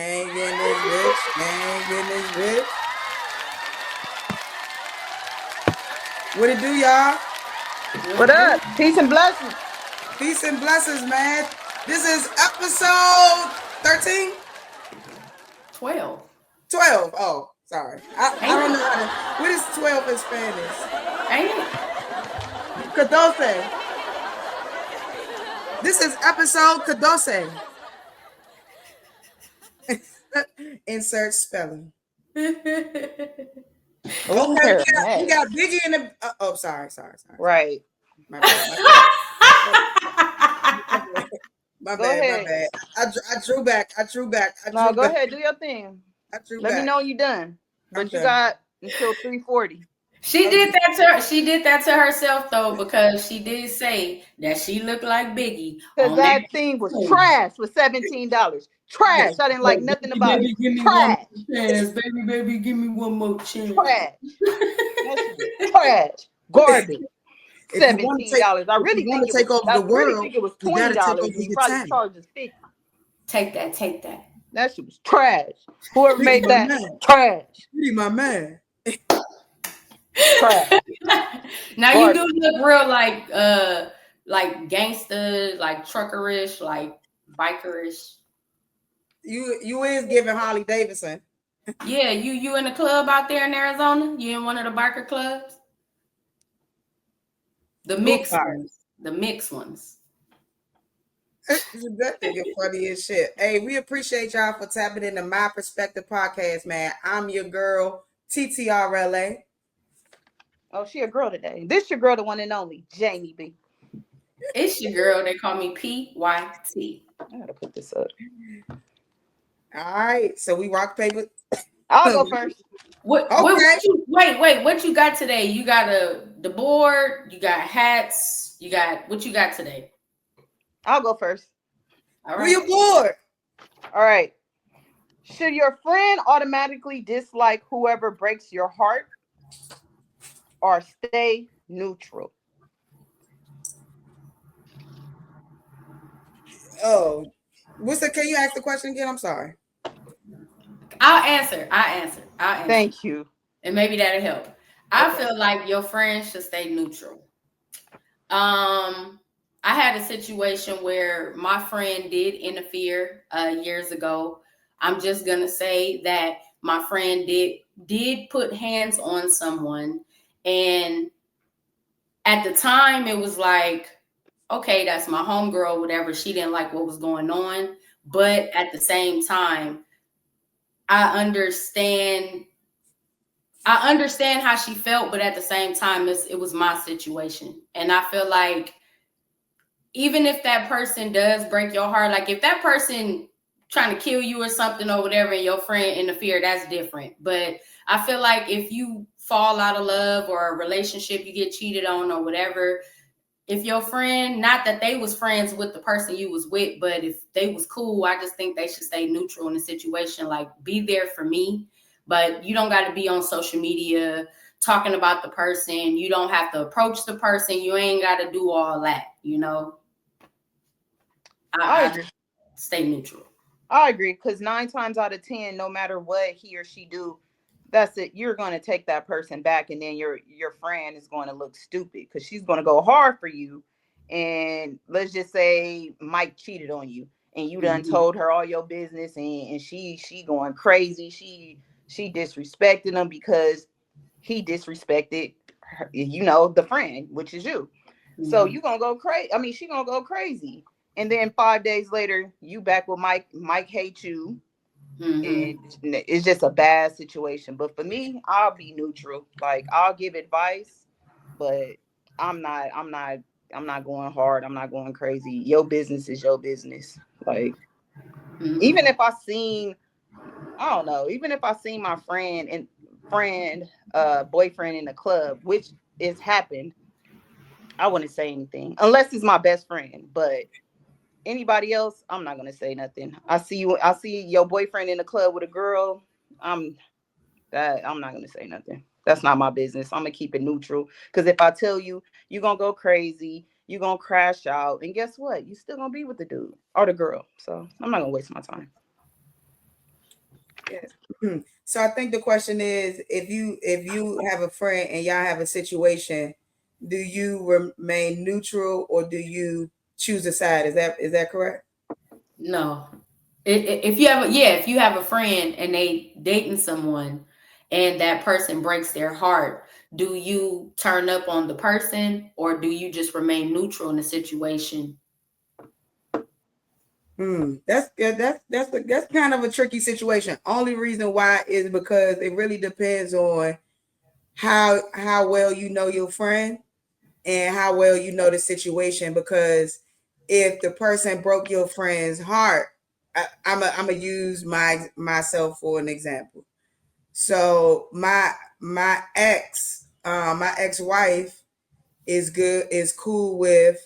Ain't getting this rich. Ain't getting this rich. What it do, y'all? What up? Peace and blessings. Peace and blessings, man. This is episode 13? 12. 12. Oh, sorry. I don't know how to. What is 12 in Spanish? Ain't it? Catorce. This is episode Catorce. Insert spelling. Oh, Okay, okay, we got Biggie in the. Sorry. Right. My bad. My Go bad. ahead. I drew back. No, go ahead. Do your thing. Let me back. know you done. But I'm you done. got until 3:40. She did that to herself though, because she did say that she looked like Biggie. Because that thing was trash for $17. Trash. I didn't like nothing about it. Give me Trash. one more chance, baby, give me one more chance. Trash. Trash. Garbage. $17. I really think it was. I really think it was $20. You probably charged us $50. Take that. That shit was trash. Whoever made that, trash. You my man. Trash. Now you do look real like gangster, like truckerish, like bikerish. You is giving Harley Davidson. Yeah, you in the club out there in Arizona? You in one of the biker clubs? The mixed ones. That nigga funny as shit. Hey, we appreciate y'all for tapping into My Perspective podcast, man. I'm your girl, TTRLA. Oh, she a girl today. This your girl, the one and only, Jamie B. It's your girl. They call me PYT. I gotta put this up. All right, so we rock paper. I'll go first. Wait, what you got today? You got the board, you got hats, what you got today? I'll go first. All right. Who you bored? All right. Should your friend automatically dislike whoever breaks your heart or stay neutral? Oh, can you ask the question again? I'm sorry. I'll answer. Thank you. And maybe that'll help. I feel like your friends should stay neutral. I had a situation where my friend did interfere years ago. I'm just gonna say that my friend did put hands on someone, and at the time it was like, okay, that's my homegirl, whatever. She didn't like what was going on, but at the same time, I understand how she felt, but at the same time, it was my situation, and I feel like even if that person does break your heart, like if that person trying to kill you or something or whatever, and your friend interfere, that's different. But I feel like if you fall out of love or a relationship, you get cheated on or whatever, if your friend, not that they was friends with the person you was with, but if they was cool, I just think they should stay neutral in the situation. Like, be there for me, but you don't got to be on social media talking about the person. You don't have to approach the person. You ain't got to do all that, you know? I agree. Stay neutral. I agree, because 9 times out of 10, no matter what he or she do, that's it. You're going to take that person back, and then your friend is going to look stupid because she's going to go hard for you. And let's just say Mike cheated on you, and you done told her all your business, and she going crazy. She disrespected him because he disrespected her, the friend, which is you. So you gonna go crazy. I mean, she gonna go crazy. And then 5 days later, you back with Mike. Mike hates you. And it's just a bad situation. But for me, I'll be neutral. Like, I'll give advice, but I'm not going hard. I'm not going crazy. Your business is your business. Like, even if I seen my boyfriend in the club, which has happened, I wouldn't say anything unless it's my best friend. But anybody else, I'm not gonna say nothing. I see your boyfriend in the club with a girl. I'm not gonna say nothing. That's not my business. I'm gonna keep it neutral. Because if I tell you, you're gonna go crazy, you're gonna crash out, and guess what? You still gonna be with the dude or the girl. So I'm not gonna waste my time. Yes. So I think the question is, if you have a friend and y'all have a situation, do you remain neutral or do you choose a side? Is that correct? No. If you have if you have a friend and they dating someone and that person breaks their heart, do you turn up on the person or do you just remain neutral in the situation? That's good. That's kind of a tricky situation. Only reason why is because it really depends on how well you know your friend and how well you know the situation. Because if the person broke your friend's heart, I'm gonna use myself for an example. So my ex-wife is cool with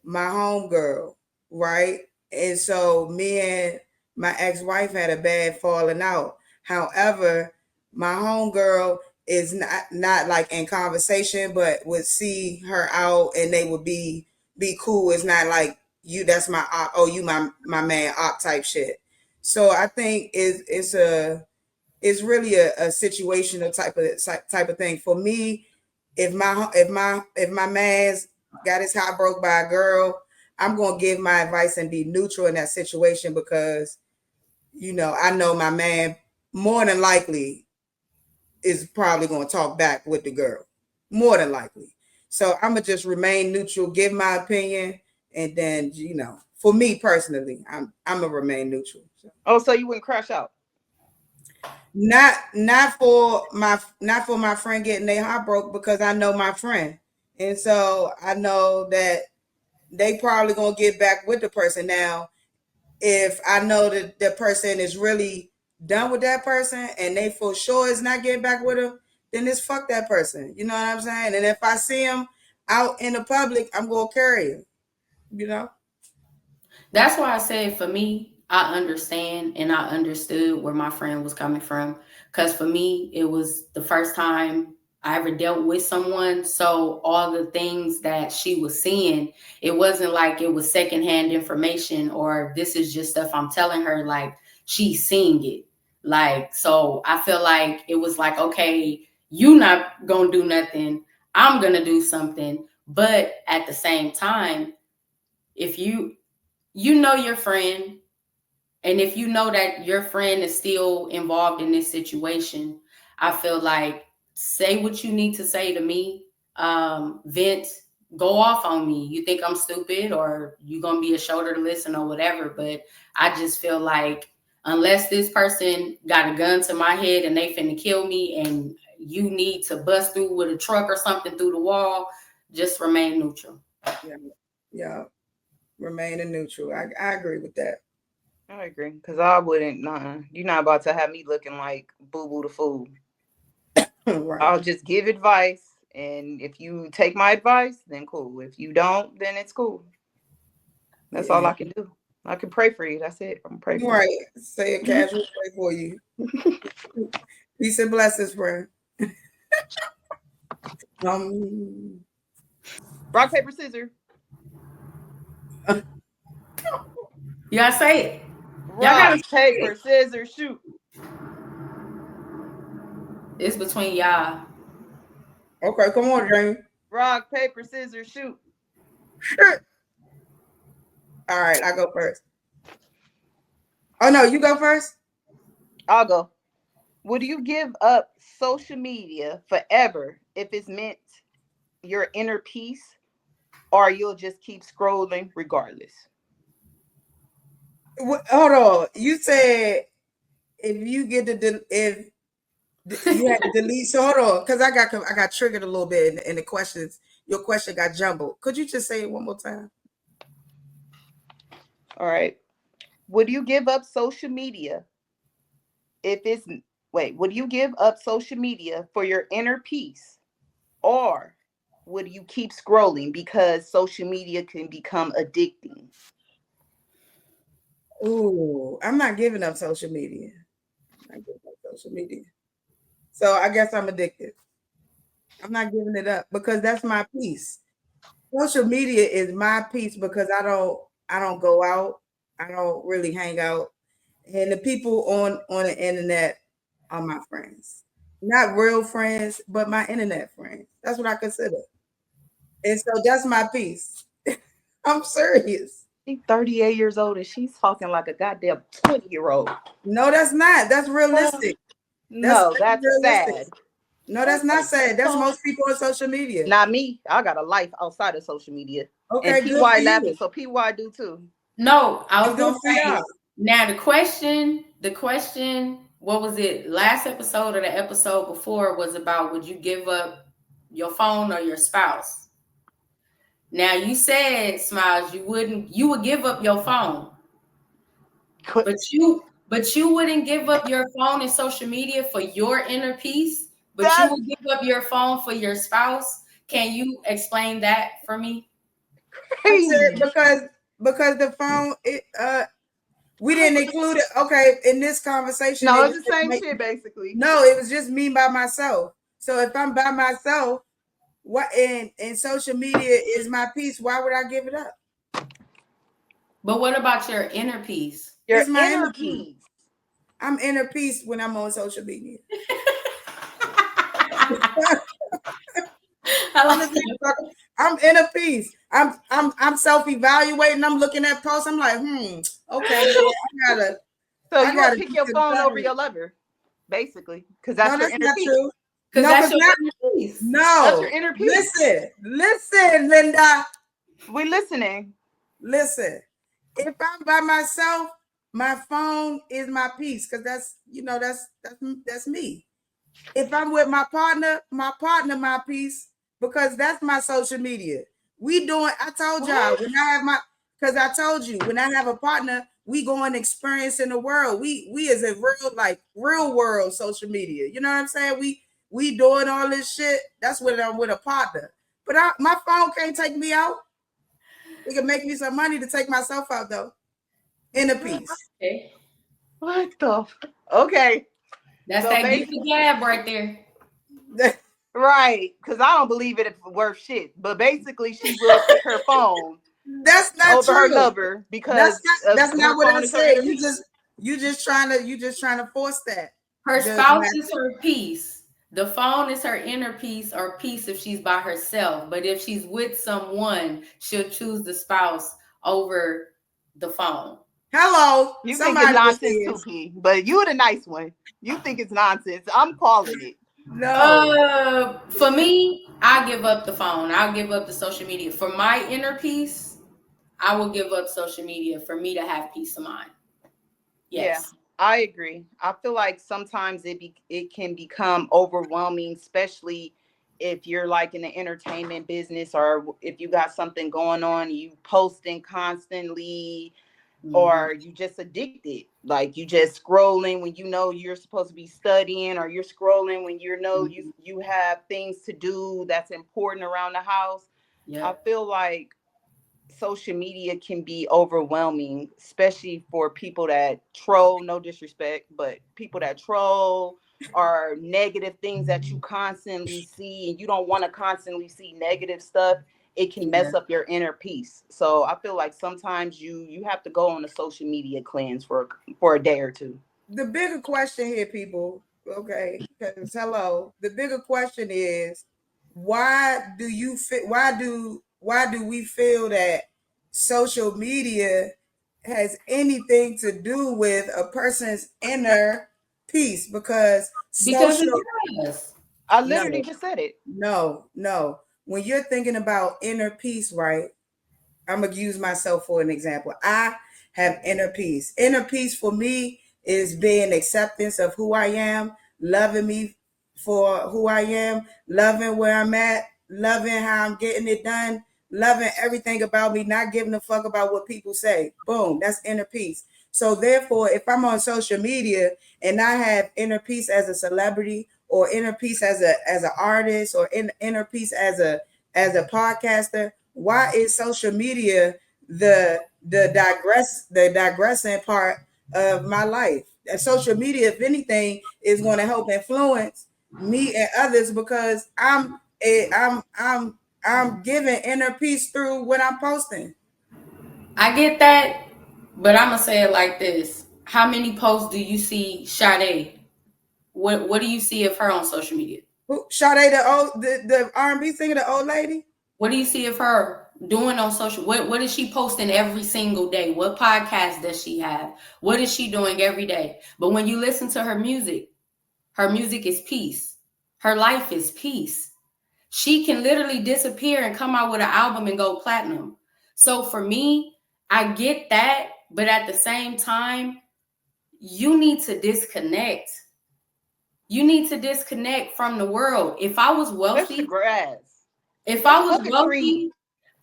my homegirl, right? And so me and my ex-wife had a bad falling out. However, my homegirl is not like in conversation, but would see her out and they would be cool. It's not like you that's my op, oh you my man op type shit. So I think it's really a situational type of thing for me. If my man's got his heart broke by a girl, I'm gonna give my advice and be neutral in that situation because I know my man more than likely is probably gonna talk back with the girl, more than likely. So I'm gonna just remain neutral, give my opinion, and then for me personally, I'm gonna remain neutral. So. Oh, so you wouldn't crash out? Not for my friend getting their heart broke because I know my friend, and so I know that they probably gonna get back with the person. Now, if I know that the person is really done with that person and they for sure is not getting back with them, then it's fuck that person. You know what I'm saying? And if I see him out in the public, I'm gonna carry him. You know. That's why I said for me, I understand and I understood where my friend was coming from. Because for me, it was the first time I ever dealt with someone. So all the things that she was seeing, it wasn't like it was secondhand information or this is just stuff I'm telling her. Like she's seeing it. Like, so I feel like it was like, okay, you not going to do nothing. I'm going to do something. But at the same time, if you know your friend, and if you know that your friend is still involved in this situation, I feel like say what you need to say to me, vent, go off on me. You think I'm stupid or you gonna be a shoulder to listen or whatever, but I just feel like unless this person got a gun to my head and they finna kill me and you need to bust through with a truck or something through the wall, just remain neutral. Yeah. Yeah. Remaining neutral. I agree with that. I agree, because I wouldn't. Nah, you're not about to have me looking like Boo Boo the fool. Right. I'll just give advice, and if you take my advice, then cool. If you don't, then it's cool. That's all Yeah. I can do. I can pray for you. That's it. I'm gonna pray for Right. Say a you. casual pray for you. Peace and blessings, friend. Um, Rock, paper, scissors. You gotta say it. Y'all Rock, gotta say paper, it. scissors, shoot. It's between y'all. okay, come on, Jamie. Rock, paper, scissors, shoot. Shit. All right, I go first. Oh no, you go first. I'll go. Would you give up social media forever if it's meant your inner peace, or you'll just keep scrolling regardless? Hold on. You said if you get if you had to delete. So hold on, because I got triggered a little bit in the questions. Your question got jumbled. Could you just say it one more time? All right. Would you give up social media if it's wait, would you give up social media for your inner peace, or would you keep scrolling because social media can become addicting? Ooh, I'm not giving up social media. I'm not giving up social media. So I guess I'm addicted. I'm not giving it up because that's my peace. Social media is my peace because I don't go out. I don't really hang out. And the people on the internet are my friends. Not real friends, but my internet friends. That's what I consider. And so that's my piece. I'm serious. She's 38 years old and she's talking like a goddamn 20-year-old. No, that's not. That's realistic. No, That's that's realistic. sad. No, that's not sad. That's most people on social media. Not me. I got a life outside of social media. And Okay, good for PY laughing, you. so PY do too. No, I was And good gonna for say y'all. now the question, what was it? Last episode or the episode before was about would you give up your phone or your spouse? Now you said, Smiles, you would give up your phone. But you wouldn't give up your phone and social media for your inner peace, but you That's would give up your phone for your spouse. Can you explain that for me? I said crazy. because the phone we didn't include it. Okay, in this conversation, No, it it's was the just same shit basically. no, it was just me by myself. So if I'm by myself, what and social media is my piece, why would I give it up? But what about your inner peace? Your It's my inner inner peace. peace. I'm inner peace when I'm on social media. I like Honestly, I'm inner peace. I'm self-evaluating. I'm looking at posts. I'm like, okay, well, So I you will gotta pick do your some phone over studying. your lover, basically, because No, that's your that's inner not peace. true. because No, that's because your not inner peace. That's your no. inner peace. Listen, Linda. We listening. Listen. If I'm by myself, my phone is my piece because that's me. If I'm with my partner, my piece because that's my social media. We doing. I told y'all when I have my because I told you when I have a partner, we going experiencing the world. We is a real world social media. You know what I'm saying? We doing all this shit. That's when I'm with a partner. But my phone can't take me out. It can make me some money to take myself out though. In a piece. Okay. What the? Okay. That's So that gift basically, of gab right there. right? Because I don't believe it worth shit. But basically, she will pick her phone That's not over her true. lover because That's not her what I phone is her said. inner peace. You just trying to force that. Her Does spouse not. is her peace. The phone is her inner peace or peace if she's by herself. But if she's with someone, she'll choose the spouse over the phone. Hello, You think it's somebody was nonsense too, serious. P. But you the nice one. You think it's nonsense. I'm calling it. No, For me, I give up the phone. I'll give up the social media. For my inner peace, I will give up social media for me to have peace of mind. Yeah, Yes. I agree. I feel like sometimes it can become overwhelming, especially if you're like in the entertainment business or if you got something going on, you posting constantly, Mm-hmm. or you just addicted. Like you just scrolling when you know you're supposed to be studying, or you're scrolling when you know Mm-hmm. you have things to do that's important around the house. I Yep. feel like social media can be overwhelming, especially for people that troll, no disrespect, but people that troll or negative things that you constantly see and you don't want to constantly see negative stuff. It can Yeah. mess up your inner peace. So I feel like sometimes you have to go on a social media cleanse for a day or two. the bigger question here, people. Okay, because hello, the bigger question is why do we feel that social media has anything to do with a person's inner peace? Because Because it social does. I no, literally just said it. no. When you're thinking about inner peace, right? I'm gonna use myself for an example. I have inner peace. Inner peace for me is being acceptance of who I am, loving me for who I am, loving where I'm at, loving how I'm getting it done, loving everything about me, not giving a fuck about what people say. Boom, that's inner peace. So therefore, if I'm on social media and I have inner peace as a celebrity or inner peace as an artist or inner peace as a podcaster, why is social media the digressing part of my life? And social media, if anything, is going to help influence me and others because I'm giving inner peace through what I'm posting. I get that, but I'm gonna say it like this. How many posts do you see Sade? What do you see of her on social media? Who Sade, the R&B singer, the old lady? What do you see of her doing on social? What is she posting every single day? What podcast does she have? What is she doing every day? But when you listen to her music is peace. Her life is peace. She can literally disappear and come out with an album and go platinum. So for me, I get that, but at the same time, you need to disconnect. You need to disconnect from the world. If I was Touch the wealthy, grass. if I was Hug a tree.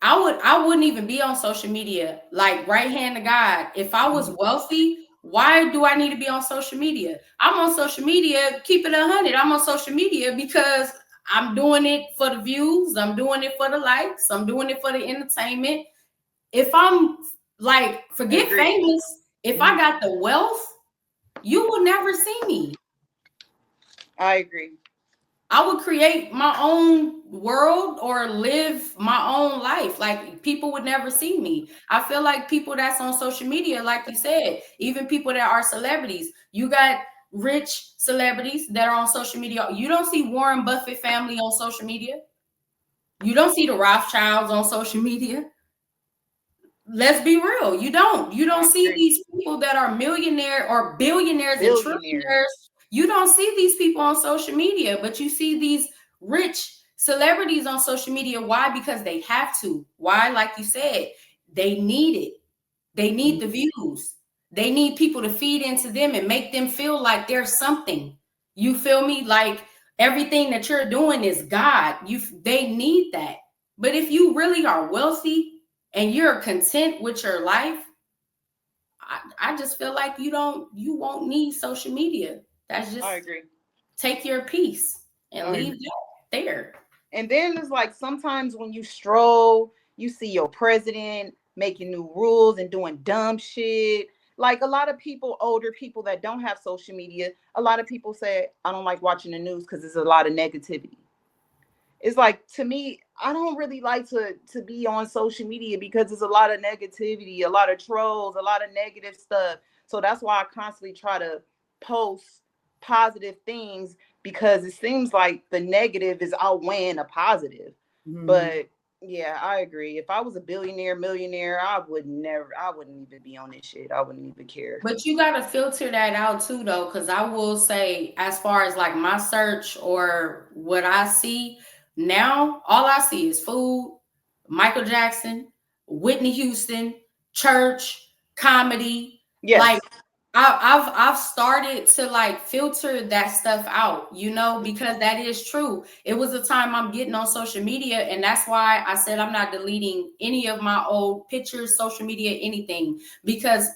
wealthy, I wouldn't even be on social media. Like right hand to God. If I was wealthy, why do I need to be on social media? I'm on social media, keep it 100. I'm on social media because I'm doing it for the views, I'm doing it for the likes, I'm doing it for the entertainment. If I'm like, forget Agreed. famous, if I got the wealth, you will never see me. I agree. I would create my own world or live my own life. Like people would never see me. I feel like people that's on social media, like you said, even people that are celebrities, you got rich celebrities that are on social media. You don't see Warren Buffett family on social media. You don't see the Rothschilds on social media. Let's be real. You don't see these people that are millionaire or billionaires and trillionaires. You don't see these people on social media, but you see these rich celebrities on social media. Why? Because they have to. Why? Like you said, they need it. They need the views. They need people to feed into them and make them feel like there's something. You feel me? Like everything that you're doing is God. They need that. But if you really are wealthy and you're content with your life, I just feel like you won't need social media. That's just, I agree. Take your peace and leave that there. And then it's like sometimes when you stroll, you see your president making new rules and doing dumb shit. Like a lot of people, older people that don't have social media, a lot of people say, I don't like watching the news because there's a lot of negativity. It's like, to me, I don't really like to be on social media because there's a lot of negativity, a lot of trolls, a lot of negative stuff. So that's why I constantly try to post positive things, because it seems like the negative is outweighing a positive. But yeah, I agree. If I was a billionaire, millionaire, I wouldn't even be on this shit. I wouldn't even care. But you got to filter that out too, though, because I will say, as far as like my search or what I see now, all I see is food, Michael Jackson, Whitney Houston, church, comedy. Yes. Like I've started to like filter that stuff out, because that is true. It was a time I'm getting on social media, and that's why I said I'm not deleting any of my old pictures, social media, anything, because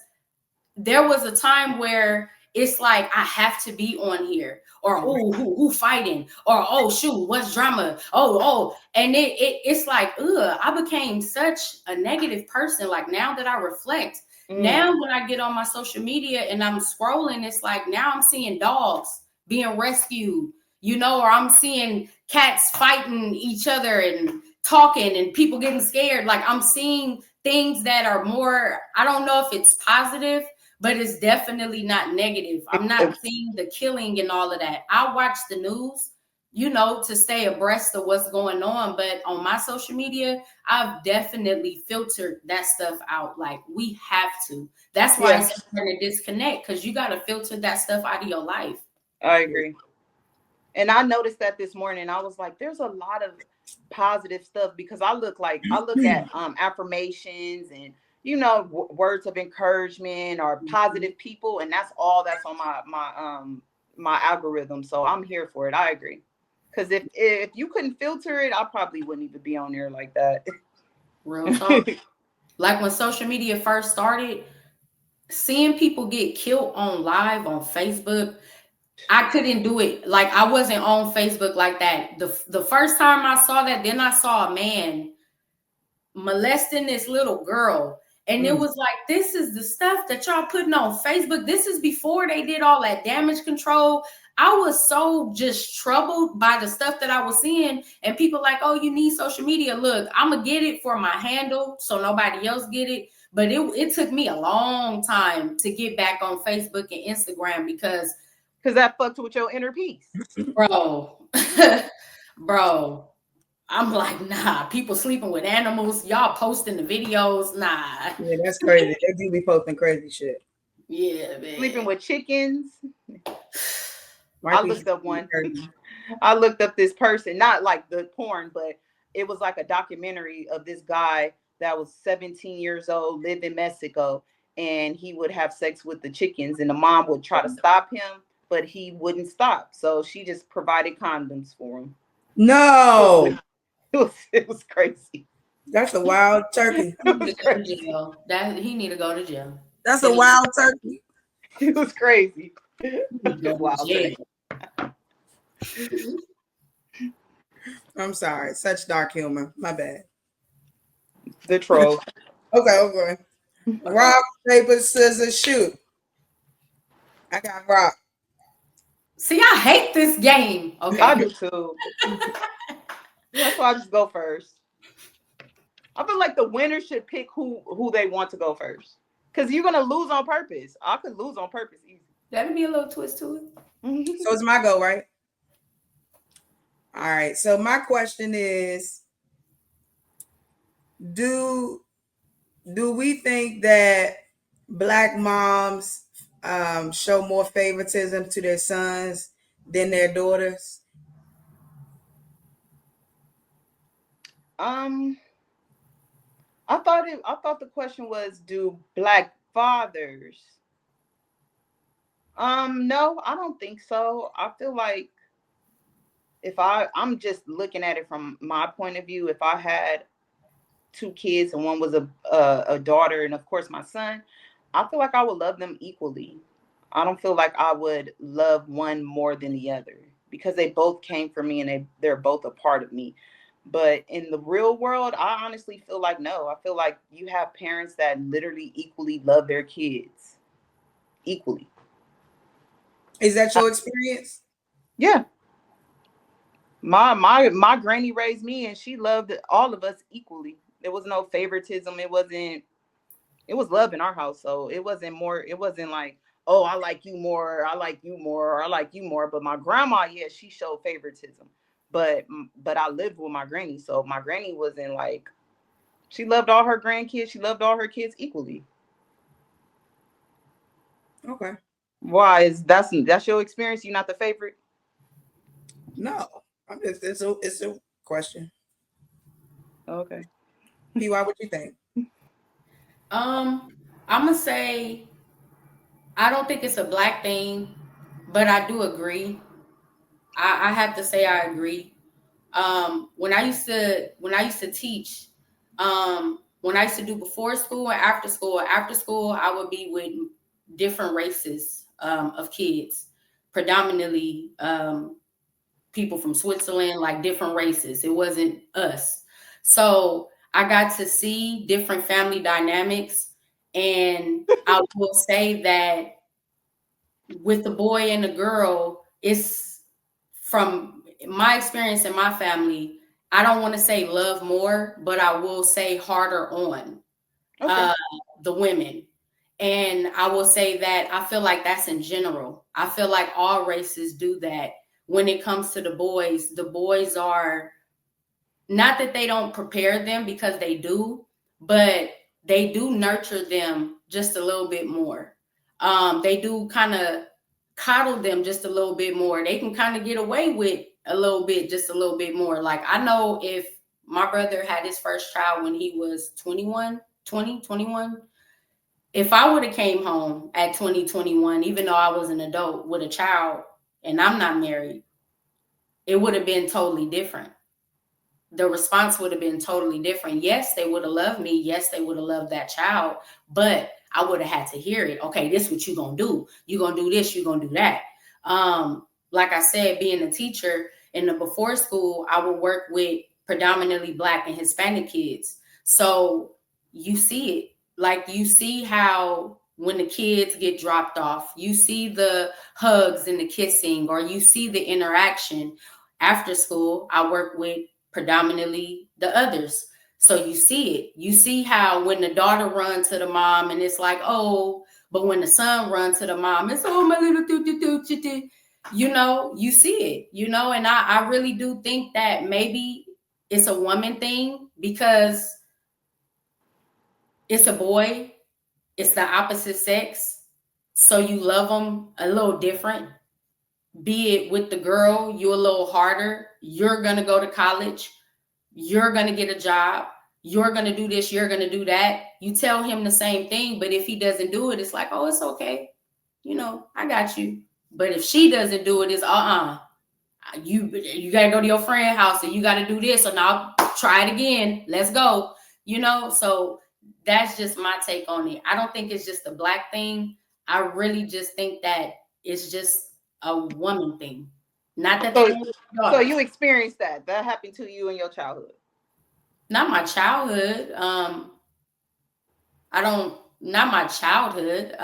there was a time where it's like I have to be on here, or oh, who fighting, or oh shoot, what's drama? Oh, and it's like, I became such a negative person. Like now that I reflect, now when I get on my social media and I'm scrolling, it's like now I'm seeing dogs being rescued, or I'm seeing cats fighting each other and talking and people getting scared. Like I'm seeing things that are more, I don't know if it's positive, but it's definitely not negative. I'm not seeing the killing and all of that. I watch the news, to stay abreast of what's going on. But on my social media, I've definitely filtered that stuff out. Like we have to. That's why it's important to disconnect, because you got to filter that stuff out of your life. I agree. And I noticed that this morning. I was like, there's a lot of positive stuff, because I look at affirmations and words of encouragement or positive people, and that's all that's on my algorithm. So I'm here for it. I agree. Because if you couldn't filter it, I probably wouldn't even be on there like that. Real talk. Like when social media first started, seeing people get killed on live on Facebook, I couldn't do it. Like I wasn't on Facebook like that. The first time I saw that, then I saw a man molesting this little girl. And it was like, this is the stuff that y'all putting on Facebook. This is before they did all that damage control. I was so just troubled by the stuff that I was seeing. And people like, oh, you need social media. Look, I'm going to get it for my handle so nobody else get it. But it took me a long time to get back on Facebook and Instagram because that fucked with your inner peace. bro, bro, I'm like, nah, people sleeping with animals, y'all posting the videos, nah. Yeah, that's crazy. They do be posting crazy shit. Yeah, man. Sleeping with chickens. White I people looked up be one. crazy. I looked up this person, not like the porn, but it was like a documentary of this guy that was 17 years old, lived in Mexico, and he would have sex with the chickens, and the mom would try to stop him, but he wouldn't stop. So she just provided condoms for him. No, It was crazy. that's a wild turkey. He need to go to jail. He need to go to jail. That's a wild turkey. It was crazy. Go to jail. I'm sorry. Such dark humor. My bad. The troll. Okay. Rock, paper, scissors, shoot. I got rock. See, I hate this game. Okay. I do too. That's why I just go first. I feel like the winner should pick who they want to go first. Because you're gonna lose on purpose. I could lose on purpose easy. That'd be a little twist to it. So it's my go, right? All right. So my question is, do we think that Black moms show more favoritism to their sons than their daughters? I thought the question was, do Black fathers? No, I don't think so. I feel like if I'm just looking at it from my point of view, if I had two kids and one was a daughter and of course my son, I feel like I would love them equally. I don't feel like I would love one more than the other because they both came from me and they're both a part of me. But in the real world, I honestly feel like no. I feel like you have parents that literally equally love their kids equally. Is that your experience? Yeah. My granny raised me and she loved all of us equally. There was no favoritism. It was love in our house. So it wasn't like, oh, I like you more, I like you more, or I like you more. But my grandma, yeah, she showed favoritism. But I lived with my granny. So my granny wasn't like, she loved all her grandkids, she loved all her kids equally. Okay. Why is that's your experience? You're not the favorite? No. It's a question. Okay. P, why would you think? I'm gonna say I don't think it's a Black thing, but I do agree. I have to say I agree. When I used to teach, when I used to do before school and after school, I would be with different races of kids, predominantly people from Switzerland, like different races. It wasn't us. So I got to see different family dynamics. And I will say that with the boy and the girl, it's from my experience in my family, I don't want to say love more, but I will say harder on Okay. the women. And I will say that I feel like that's in general. I feel like all races do that. When it comes to the boys are not that they don't prepare them because they do, but they do nurture them just a little bit more. They do kind of coddle them just a little bit more. They can kind of get away with a little bit, just a little bit more. Like I know if my brother had his first child when he was 21, if I would have came home at 2021, even though I was an adult with a child and I'm not married, it would have been totally different. The response would have been totally different. Yes, they would have loved me. Yes, they would have loved that child, but I would have had to hear it. Okay, this is what you're going to do. You're going to do this. You're going to do that. Like I said, being a teacher in the before school, I would work with predominantly Black and Hispanic kids. So you see it. Like you see how when the kids get dropped off, you see the hugs and the kissing, or you see the interaction. After school, I work with predominantly the others. So you see it. You see how when the daughter runs to the mom and it's like, oh, but when the son runs to the mom, it's oh my little do. You know, you see it, you know, and I really do think that maybe it's a woman thing because it's a boy, it's the opposite sex. So you love them a little different. Be it with the girl, you a little harder. You're gonna go to college, you're going to get a job, you're going to do this, you're going to do that. You tell him the same thing, but if he doesn't do it, it's like, oh, it's okay. You know, I got you. But if she doesn't do it, it's you got to go to your friend's house and you got to do this, and I'll try it again. Let's go. You know, so that's just my take on it. I don't think it's just a black thing. I really just think that it's just a woman thing. Not that they So, don't so daughters. you experienced that. That happened to you in your childhood. Not my childhood. I don't, not my childhood.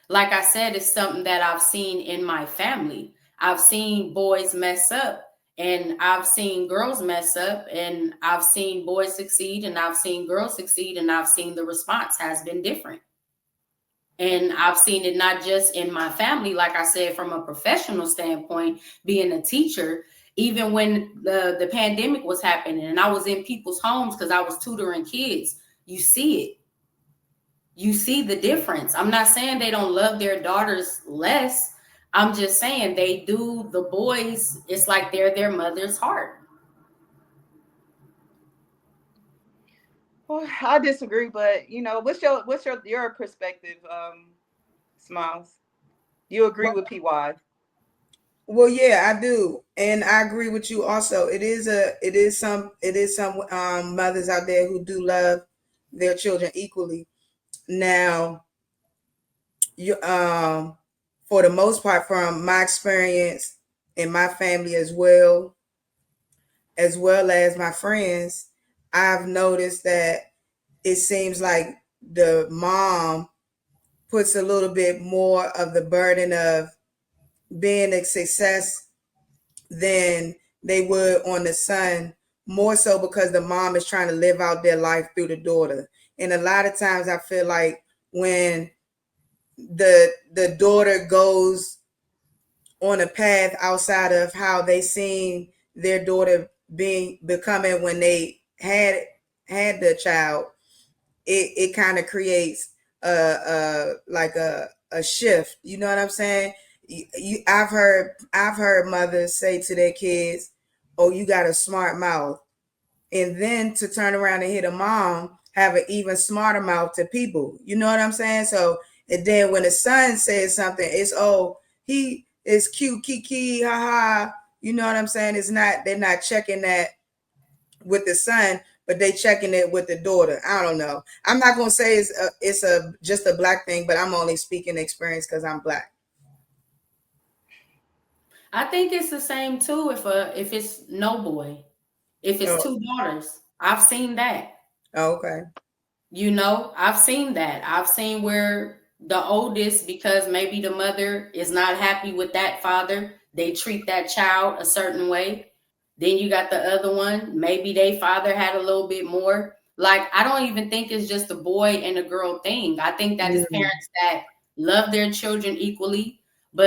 Like I said, it's something that I've seen in my family. I've seen boys mess up, and I've seen girls mess up, and I've seen boys succeed, and I've seen girls succeed, and I've seen the response has been different. And I've seen it not just in my family, like I said, from a professional standpoint, being a teacher, even when the pandemic was happening and I was in people's homes because I was tutoring kids, you see it. You see the difference. I'm not saying they don't love their daughters less. I'm just saying they do. The boys, it's like they're their mother's heart. Well, I disagree, but what's your perspective, Smiles? You agree Well, with PY? well, yeah, I do, and I agree with you. Also, it is some mothers out there who do love their children equally. Now, you for the most part, from my experience in my family as well as my friends, I've noticed that it seems like the mom puts a little bit more of the burden of being a success than they would on the son, more so because the mom is trying to live out their life through the daughter. And a lot of times I feel like when the daughter goes on a path outside of how they seen their daughter being becoming when they had the child, it kind of creates like a shift. You know what I'm saying? I've heard mothers say to their kids, "Oh, you got a smart mouth," and then to turn around and hit a mom have an even smarter mouth to people. You know what I'm saying? So and then when the son says something, it's oh he is cute, kiki, haha. You know what I'm saying? It's not they're not checking that with the son, but they checking it with the daughter. I don't know. I'm not gonna say it's a just a black thing, but I'm only speaking experience because I'm black. I think it's the same too if it's no boy, if it's Oh, two daughters. I've seen that. okay. You know, I've seen that. I've seen where the oldest, because maybe the mother is not happy with that father, they treat that child a certain way. Then you got the other one, maybe they father had a little bit more. Like, I don't even think it's just a boy and a girl thing. I think that it's Mm, parents that love their children equally.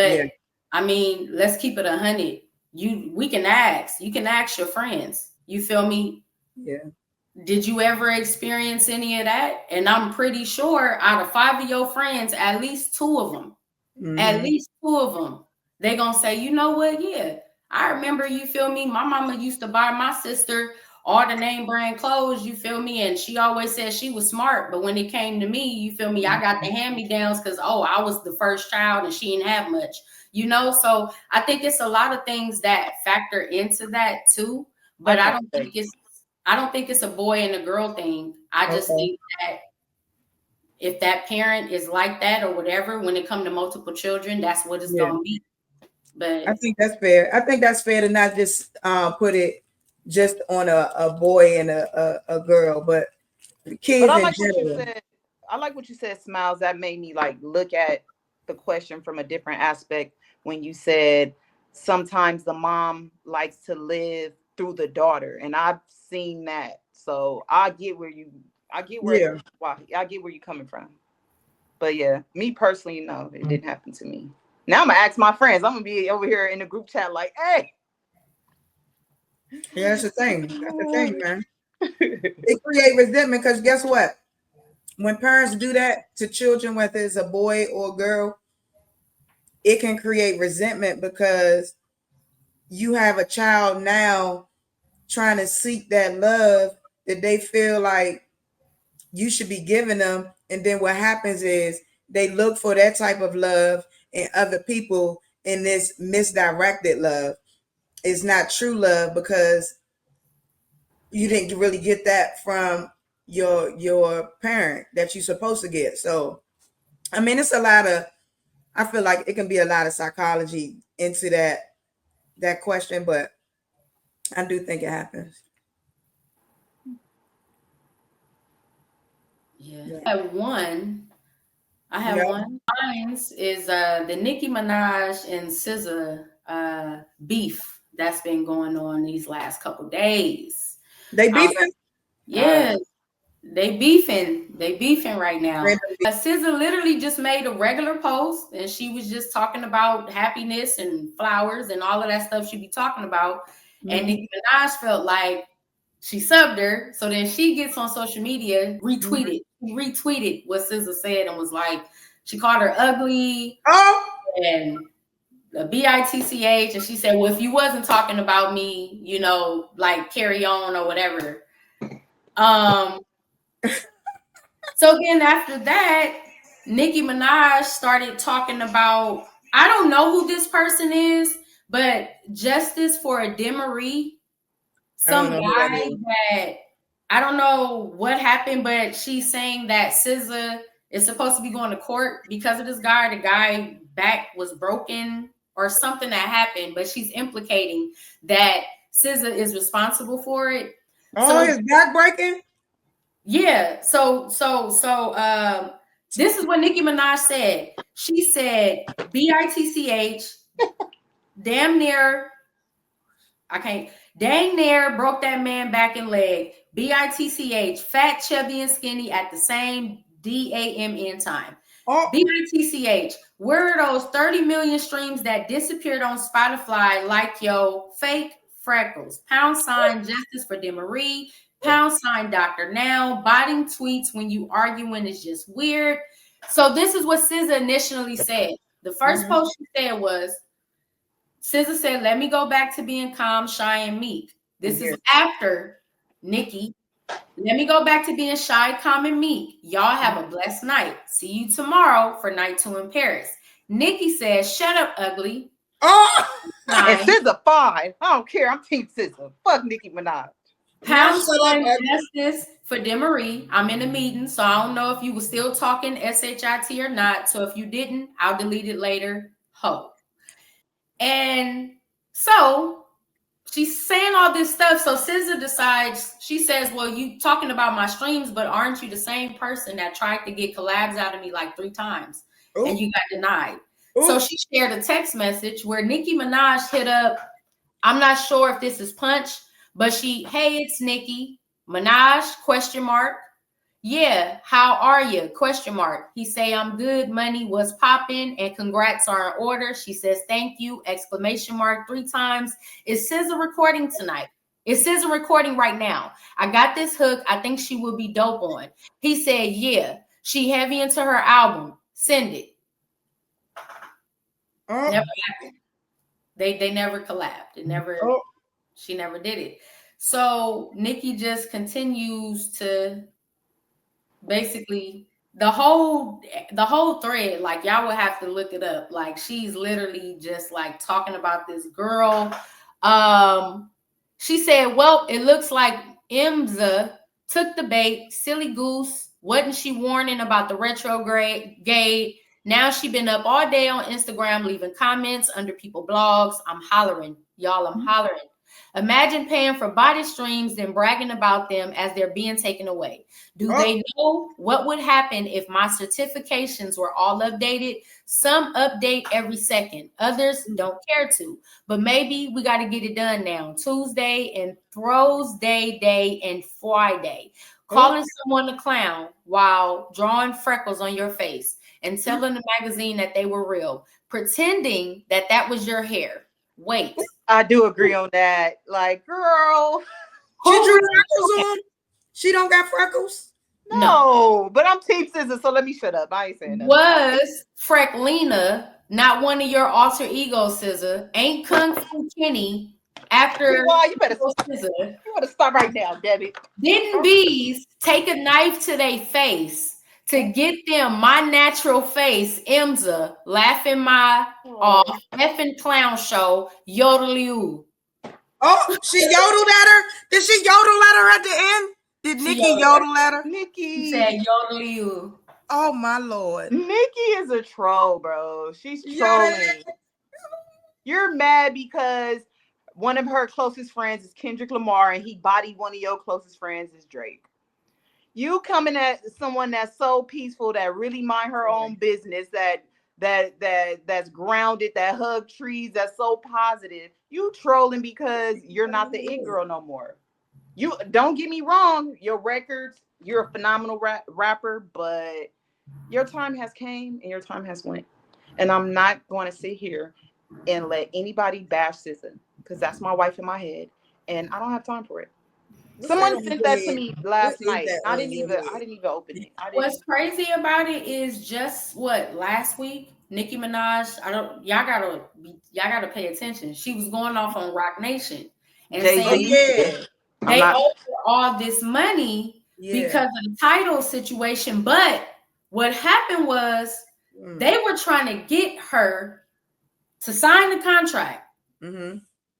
yeah, But I mean, let's keep it 100. We can ask. You can ask your friends. You feel me? yeah. Did you ever experience any of that? And I'm pretty sure out of 5 of your friends, at Mm-hmm. least two of them, they gonna say, you know what? Yeah, I remember. You feel me? My mama used to buy my sister all the name brand clothes. You feel me? And she always said she was smart, but when it came to me, you feel me? I got the hand me downs because I was the first child and she didn't have much. You know, so I think it's a lot of things that factor into that too. I But I can't don't say. think it's a boy and a girl thing. I just Okay. think that if that parent is like that or whatever, when it come to multiple children, that's what it's Yeah. gonna be. I But think that's fair. I think that's fair to not just put it just on a boy and a girl, but But kids I in like what you general. said. I like what you said, Smiles. That made me like look at the question from a different aspect when you said sometimes the mom likes to live through the daughter. And I've seen that So I get where Yeah. I get where you're coming from. But yeah, me personally, no, it didn't happen to me. Now I'm gonna ask my friends. I'm gonna be over here in the group chat like, hey. Yeah, that's the thing. That's the thing, man. It create resentment because guess what? When parents do that to children, whether it's a boy or a girl, it can create resentment because you have a child now trying to seek that love that they feel like you should be giving them. And then what happens is they look for that type of love in other people, and this misdirected love. It's not true love because you didn't really get that from your parent that you're supposed to get. So I mean, it's a lot of, I feel like it can be a lot of psychology into that question, but I do think it happens. Yeah. Yeah. I have Yeah. one. Mine's is the Nicki Minaj and SZA beef that's been going on these last couple days. They beefing? Yeah, they beefing. They beefing right now. Random beef. SZA literally just made a regular post, and she was just talking about happiness and flowers and all of that stuff she be talking about. And Mhm. Nicki Minaj felt like she subbed her, so then she gets on social media, retweeted what SZA said, and was like, she called her ugly Oh, and a bitch, and she said, well, if you wasn't talking about me, you know, like carry on or whatever. So then after that, Nicki Minaj started talking about, I don't know who this person is, but Justice for a Demery, I don't some know who that guy is. that I don't know what happened, but she's saying that SZA is supposed to be going to court because of this guy. The guy back was broken or something that happened, but she's implicating that SZA is responsible for it. Oh, So his back breaking? yeah, this is what Nicki Minaj said. She said, bitch, damn near, I can't, dang near broke that man back and leg. bitch, fat, chubby, and skinny at the same DAMN time. Oh, bitch, where are those 30 million streams that disappeared on Spotify like yo fake freckles? # Justice for Demery. # Dr. Now. Botting tweets when you arguing is just weird. So this is what SZA initially said. The first post she said was, SZA said, let me go back to being calm, shy, and meek. This is after Nicki. Let me go back to being shy, calm, and meek. Y'all have a blessed night. See you tomorrow for night 2 in Paris. Nicki says, shut up, ugly. oh. And SZA fine. I don't care. I'm Team SZA. Fuck Nicki Minaj. # Justice for Demery. I'm in a meeting, so I don't know if you were still talking SHIT or not. So if you didn't, I'll delete it later. Ho. And so she's saying all this stuff. So SZA decides, she says, well, you talking about my streams, but aren't you the same person that tried to get collabs out of me like 3 times and you got denied? So she shared a text message where Nicki Minaj hit up, I'm not sure if this is Punch, but hey, it's Nicki Minaj, ? Yeah, how are you? ? He say, I'm good, money was popping, and congrats are in order. She says, thank you, ! 3 times. Is SZA recording tonight? Is SZA recording right now? I got this hook. I think she will be dope on. He said, yeah, she heavy into her album. Send it. Never happened. They never collabed. She never did it. So Nicki just continues to basically the whole thread, like y'all would have to look it up. Like she's literally just like talking about this girl. She said, well, it looks like Imza took the bait, silly goose. Wasn't she warning about the retrograde gate? Now she been up all day on Instagram leaving comments under people blogs. I'm hollering. Y'all, I'm hollering. Imagine paying for body streams, then bragging about them as they're being taken away. Do they know what would happen if my certifications were all updated? Some update every second. Others don't care to. But maybe we got to get it done now. Tuesday and Thursday day and Friday. Calling someone a clown while drawing freckles on your face and telling the magazine that they were real. Pretending that was your hair. Wait. I do agree on that. Like, girl. She drew freckles on? She don't got freckles? No, but I'm Team Scissor, so let me shut up. I ain't saying nothing. Was Frecklina not one of your alter egos, Scissor? Ain't Kung Fu Kenny after you better stop right now, Debbie. Didn't bees take a knife to their face to get them my natural face, Imza, laughing my off, effing clown show, yodel. Oh, she yodeled at her? Did she yodel at her at the end? Did Nikki yodel at her? Nikki said yodel. Oh my Lord. Nikki is a troll, bro. She's trolling. You're mad because one of her closest friends is Kendrick Lamar and he bodied one of your closest friends is Drake. You coming at someone that's so peaceful, that really mind her own business, that's grounded, that hug trees, that's so positive. You trolling because you're not the it girl no more. You don't get me wrong, your records, you're a phenomenal rapper, but your time has came and your time has went. And I'm not going to sit here and let anybody bash SZA because that's my wife in my head, and I don't have time for it. Someone sent that to me last night. I didn't even open it. What's crazy about it is just last week, Nicki Minaj. Y'all gotta pay attention. She was going off on Rock Nation and saying they owe her all this money because of the title situation. But what happened was they were trying to get her to sign the contract. Mm-hmm.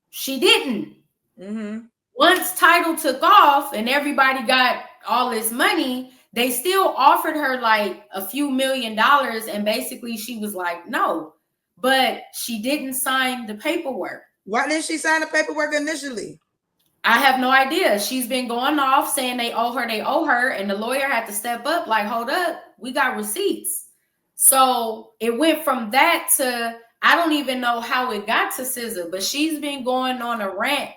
She didn't. Mm-hmm. Once title took off and everybody got all this money, they still offered her like a few $1 million. And basically she was like, no, but she didn't sign the paperwork. Why didn't she sign the paperwork initially? I have no idea. She's been going off saying they owe her. And the lawyer had to step up like, hold up, we got receipts. So it went from that to, I don't even know how it got to SZA, but she's been going on a rant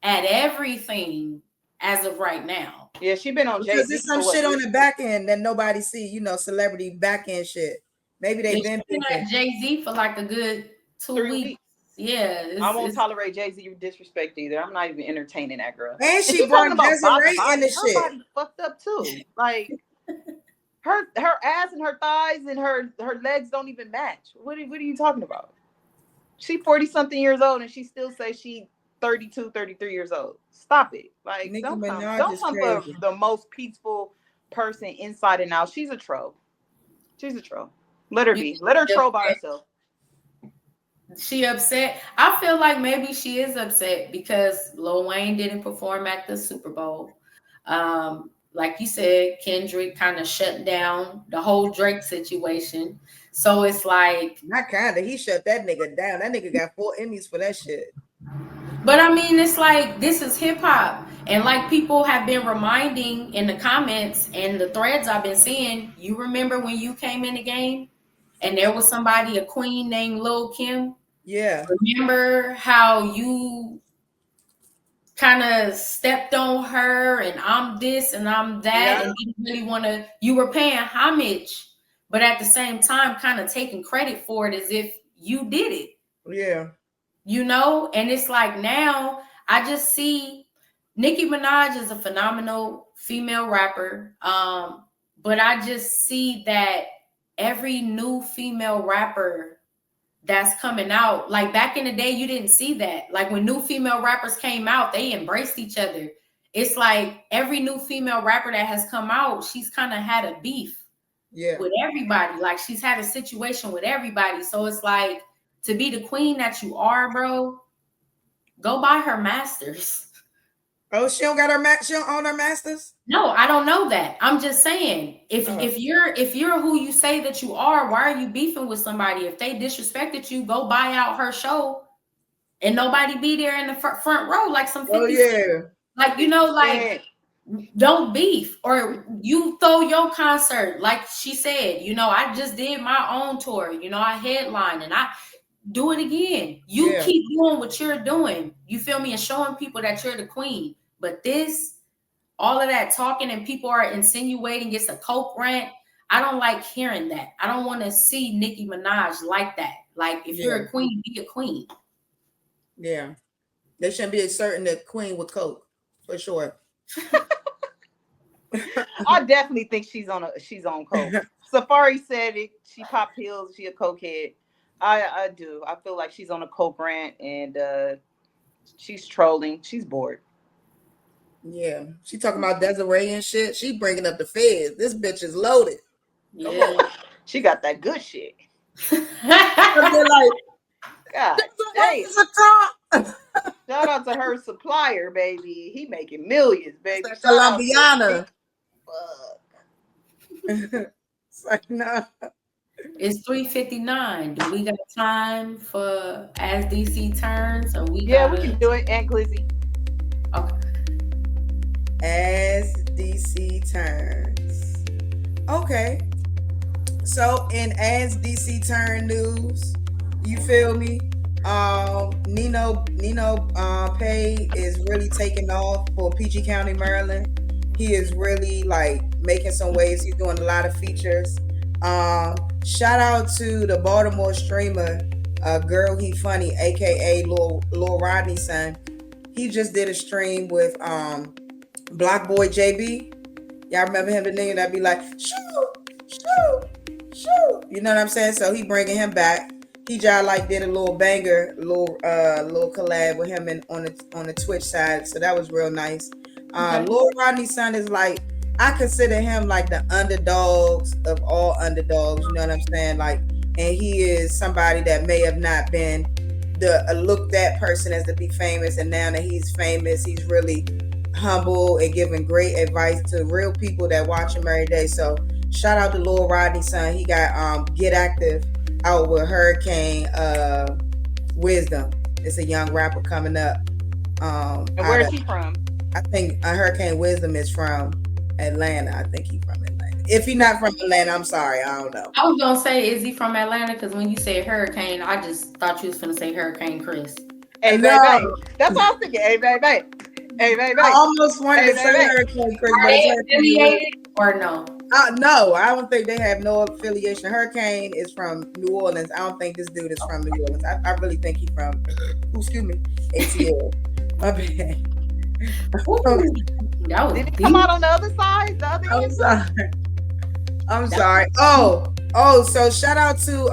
at everything as of right now. Yeah, she been on Jay-Z. Because there's some shit on the back end that nobody see, celebrity back end shit. Maybe they've been at Jay-Z for like a good 2 weeks. Yeah. I won't tolerate Jay-Z disrespect either. I'm not even entertaining that girl. And she brought Desiree in the shit. Her body fucked up too. Like her ass and her thighs and her legs don't even match. What are you talking about? She 40 something years old and she still says she 32, 33 years old. Stop it. Like, don't come for the most peaceful person inside and out. She's a troll. Let her be. Let her troll by herself. She upset. I feel like maybe she is upset because Lil Wayne didn't perform at the Super Bowl. Like you said, Kendrick kind of shut down the whole Drake situation. So it's like, not kind of. He shut that nigga down. That nigga got 4 Emmys for that shit. But I mean, it's like, this is hip hop. And like people have been reminding in the comments and the threads I've been seeing, you remember when you came in the game and there was somebody, a queen named Lil Kim? Yeah. Remember how you kind of stepped on her and I'm this and I'm that, and you didn't really want to, you were paying homage, but at the same time kind of taking credit for it as if you did it. Yeah. And it's like now I just see Nicki Minaj is a phenomenal female rapper. But I just see that every new female rapper that's coming out, like back in the day, you didn't see that. Like when new female rappers came out, they embraced each other. It's like every new female rapper that has come out, she's kind of had a beef with everybody. Like she's had a situation with everybody. So it's like, to be the queen that you are, bro, go buy her masters. Oh, she don't own her masters? No, I don't know that. I'm just saying, if you're who you say that you are, why are you beefing with somebody? If they disrespected you, go buy out her show and nobody be there in the front row like some 50 Oh yeah. like, you know, like don't beef, or you throw your concert. Like she said, you know, I just did my own tour, you know, I headline, and I do it again. You keep doing what you're doing, you feel me, and showing people that you're the queen. But this, all of that talking and people are insinuating it's a coke rant, I don't like hearing that. I don't want to see Nicki Minaj like that. Like, if you're a queen, be a queen. Yeah. They shouldn't be asserting the queen with coke, for sure. I definitely think she's on coke. Safari said it. She popped pills. She a cokehead. I do. I feel like she's on a coke rant, and she's trolling. She's bored. Yeah. She talking about Desiree and shit. She bringing up the feds. This bitch is loaded. Yeah. She got that good shit. Like, God damn. Shout out to her supplier, baby. He making millions, baby. Colombiana. It's like, no. It's 3:59. Do we got time for As DC Turns? Or we can do it. And Glizzy. Okay. As DC Turns. Okay. So in As DC Turn news, you feel me? Nino Pay is really taking off for PG County, Maryland. He is really like making some waves. He's doing a lot of features. Shout out to the Baltimore streamer, Girl He Funny, aka Lil Rodney's son. He just did a stream with Block Boy JB. Y'all remember him, the nigga that be like, shoot. You know what I'm saying? So he bringing him back. He just like did a little banger, little collab with him on the Twitch side. So that was real nice. Lil Rodney's son is like, I consider him like the underdogs of all underdogs. You know what I'm saying? Like, and he is somebody that may have not been the looked at person as to be famous, and now that he's famous, he's really humble and giving great advice to real people that watch him every day. So shout out to Lil Rodney's son. He got Get Active out with Hurricane Wisdom. It's a young rapper coming up. And where is he from? I think Hurricane Wisdom is from Atlanta. I think he's from Atlanta. If he's not from Atlanta, I'm sorry. I don't know. I was going to say, is he from Atlanta? Because when you said Hurricane, I just thought you was going to say Hurricane Chris. Hey, baby. That's what I was thinking. Hey, baby. I almost wanted to say Hurricane Chris. Are they affiliated or no? No, I don't think they have no affiliation. Hurricane is from New Orleans. I don't think this dude is from New Orleans. I really think he's from, ATL. My bad. Did it come out on the other side? I'm sorry. So shout out to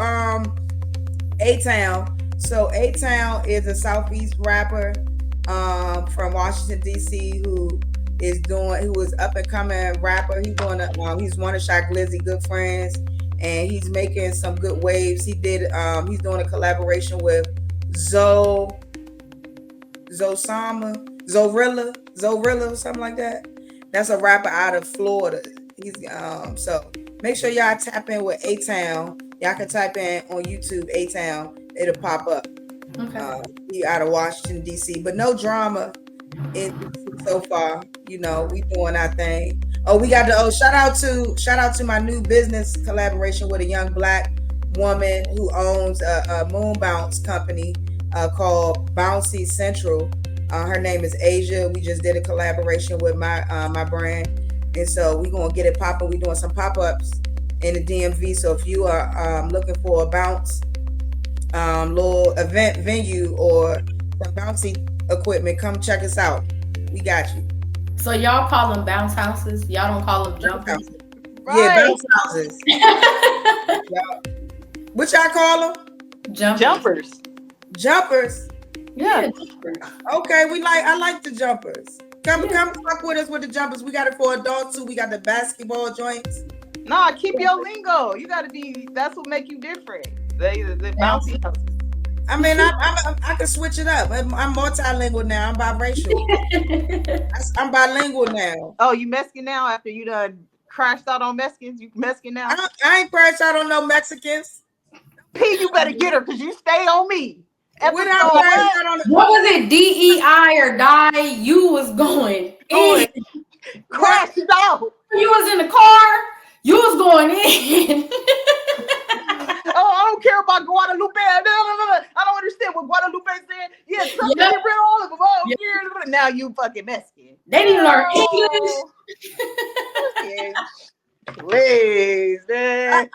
A-Town. So A-Town is a Southeast rapper from Washington DC who is up and coming rapper. He's one of Shy Glizzy good friends, and he's making some good waves. He's doing a collaboration with Zorilla, something like that. That's a rapper out of Florida. He's so make sure y'all tap in with A-Town. Y'all can type in on YouTube A-Town. It'll pop up. Okay. He out of Washington DC, but no drama so far. You know, we doing our thing. We got shout out to my new business collaboration with a young Black woman who owns a moon bounce company called Bouncy Central. Her name is Asia. We just did a collaboration with my brand, and so we're gonna get it popping. We're doing some pop-ups in the DMV. So if you are looking for a bounce little event venue or some bouncy equipment, come check us out. We got you. So y'all call them bounce houses? Y'all don't call them jumpers? Right. Yeah, bounce houses. What y'all call them? Jumpers. Yeah. Okay, I like the jumpers. Come fuck with us with the jumpers. We got it for adults too. We got the basketball joints. Nah, keep your lingo. You gotta that's what make you different. The bouncy houses. I mean, I can switch it up. I'm multilingual now. I'm biracial. I'm bilingual now. Oh, you Mexican now after you done crashed out on Mexicans? You Mexican now? I ain't crashed out on no Mexicans. P, you better get her because you stay on me. When I Episode first what? got on the What was it? DEI or die? You was going in. what? Crashed out. You was in the car. You was going in. Oh, I don't care about Guadalupe. I don't understand what Guadalupe said. Yeah, Trump can Yep. get rid of all of them. Oh, Yep. yeah. Now you fucking Mexican. They need to learn Oh, please, man.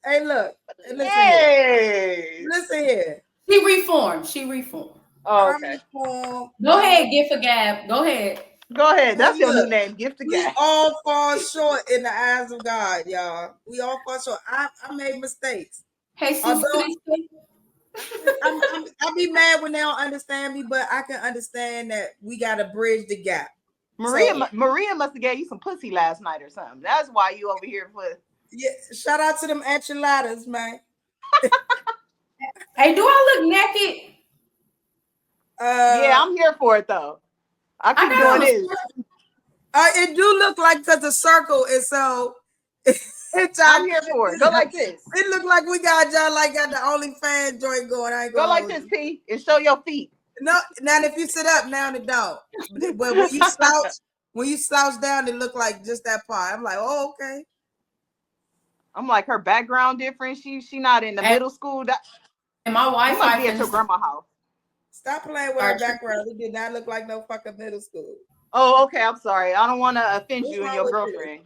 Hey, look. Listen here. Yes. Listen here. She reformed. She reformed. Oh, I'm okay. informed. Go ahead, Gift for Gab. Go ahead. Go ahead. That's Hey, your new look. name. Gift to We God. all fall short in the eyes of God, y'all. We all fall short. I made mistakes. Hey, Sus Although Cristo. I be mad when they don't understand me, but I can understand that we gotta bridge the gap. Maria So, Maria must have gave you some pussy last night or something. That's why you over here for. yeah, shout out to them enchiladas, man. Hey, do I look naked? Yeah, I'm here for it though. I keep got doing on a this. it do look like because the circle is so. I'm here for it. Go like this. It look like we got y'all like got the OnlyFans joint going. I ain't Go going like this, P, and show your feet. No, now if you sit up, now it don't. But when you slouch down, it look like just that part. I'm like, oh, okay. I'm like, her background different. She not in the middle school. And my You Wi-Fi must be at your grandma's house. Stop playing with our background. We did not look like no fucking middle school. Oh, okay. I'm sorry. I don't want to offend What's you and wrong your with girlfriend.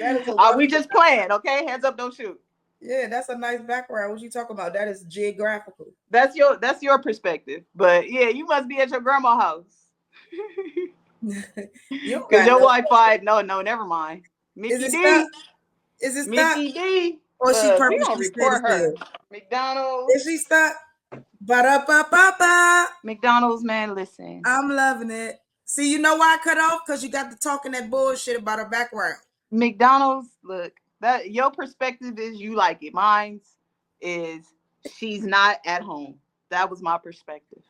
That is a We just playing, okay? Hands up, don't shoot. yeah, that's a nice background. What you talking about? That is geographical. That's your perspective. But yeah, you must be at your grandma's house. You Because got your no. Wi-Fi, no, never mind. Is Mickey it D. stuck? Is it stuck? Mickey D. Or she Look, we gonna purposely stayed report her. still? McDonald's. Is she stuck? Ba-da-ba-ba-ba. McDonald's, man, listen. I'm loving it. See, you know why I cut off? Because you got to talking that bullshit about her background. McDonald's, look, that your perspective is you like it. Mine's is she's not at home. That was my perspective.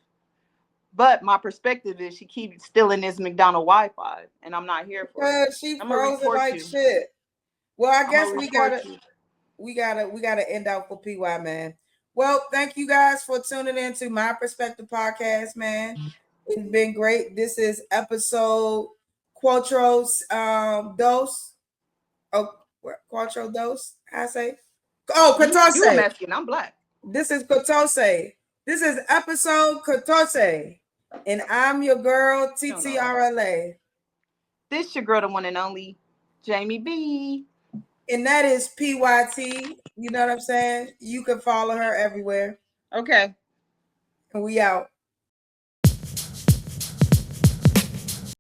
But my perspective is she keeps stealing this McDonald Wi-Fi, and I'm not here for it. Because she I'm gonna frozen report like you. shit. Well, I guess we You. gotta end out for PY, man. Well, thank you guys for tuning in to My Perspective Podcast, man. It's been great. This is episode Quattro Dos. Oh, Quattro Dos, I say. Oh, You Catorce. Mexican, I'm black. This is Catorce. This is episode Catorce. And I'm your girl, TTRLA. This your girl, the one and only Jamie B. And that is PYT. You know what I'm saying? You can follow her everywhere. Okay. And we out.